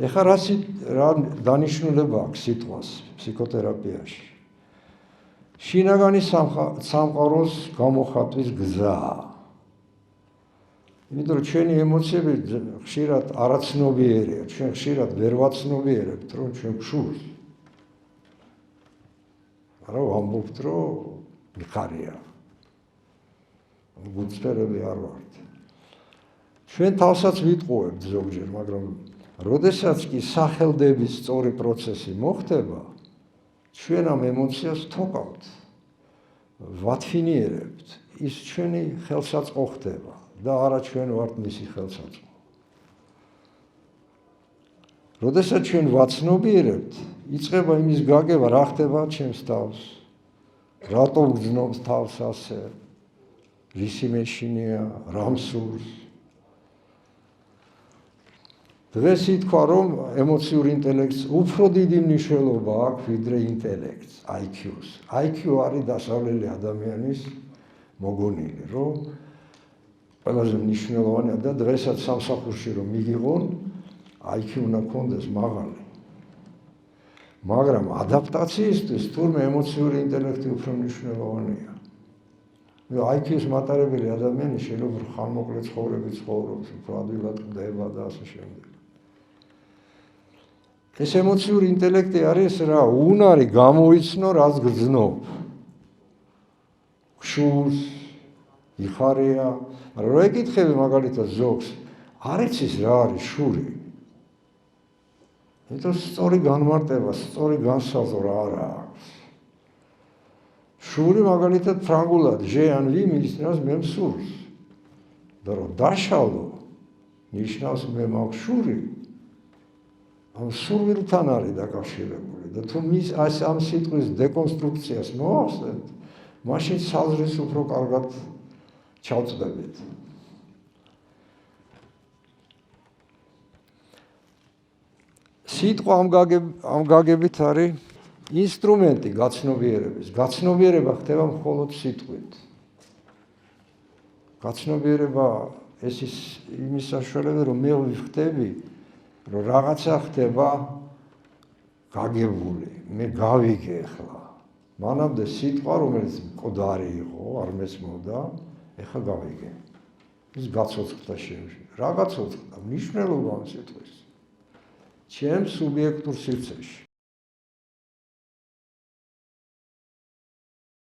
ეხლა რა დანიშნულება აქვს სიტყვას ფსიქოთერაპიაში? შინაგანი სამყაროს გამოხატვის გზა. იმიტომ რომ ჩვენი ემოციები ხშირად არაცნობიერია, ჩვენ ხშირად ვერ ვაცნობიერებთ, რომ ჩვენ გშურს. მაგრამ ვამბობთ, რომ მიხარია. გულწრფელები არ ვართ. ჩვენ თავსაც ვიტყუებთ ზოგჯერ, მაგრამ როდესაც კი სახელდების სწორი პროცესი მოხდება, ჩვენ ამ ემოციას ვთოყავთ, ვათფინიერებთ, ის ჩვენი ხელსაწყო ხდება და არა ჩვენ ვართ მისი ხელსაწყო. როდესაც ჩვენ ვაცნობიერებთ, იწყება იმის გაგება, რა ხდება ჩემს თავს, რატო ვგრძნობს თავს ასე, რისი მეშინია, რა მსურს. დღეს ითქვა, რომ ემოციური ინტელექტს უფრო დიდი მნიშვნელობა აქვს, ვიდრე ინტელექტს, IQ-ს. IQ არის დასავლელი ადამიანის მოგონილი, რომ ყველაზე მნიშვნელოვანია და დღესაც სამსახურში რომ მიგიღონ, IQ უნდა გქონდეს მაღალი. მაგრამ ადაპტაციისთვის თურმე ემოციური ინტელექტი უფრო მნიშვნელოვანია. IQ-ს მატარებელი ადამიანი შეიძლება ხანმოკლე ცხოვრებით ცხოვრობს, უფრო ადვილად ყდება და ასე შემდეგ. ეს ემოციური ინტელექტი არის რა, უნარი გამოიცნო, რაც გრძნობ. გშურს, იხარია, მაგრამ რა ეკითხები მაგალითად ზოგს, არ იცის რა არის შური. იმიტომ სწორი განმარტება, სწორი განსაზღვრა არ აქვს. შური მაგალითად ფრანგულად ჟე ან ვი ნიშნავს მე მსურს. და რომ დაშალო ნიშნავს მე მაქვს შური. ამ სურვილთან არის დაკავშირებული და თუ მის ამ სიტყვის დეკონსტრუქციას მოახსენთ, მაშინ საზღვრს უფრო კარგად ჩავწდებით. სიტყვა ამ გაგებით არის ინსტრუმენტი გაცნობიერების. გაცნობიერება ხდება მხოლოდ სიტყვით. გაცნობიერება ეს ის იმის საშუალებაა, რომ მე ვიხდები, რომ რაღაცა ხდება გაგებული, მე გავიგე ახლა. მანამდე სიტყვა, რომელიც მკვდარი იყო, არ მესმოდა, ახლა გავიგე. ის გაცოცხლდა შენში. რა გაცოცხლდა? მნიშვნელობა ამ სიტყვის. ჩემს სუბიექტურ სივრცეში.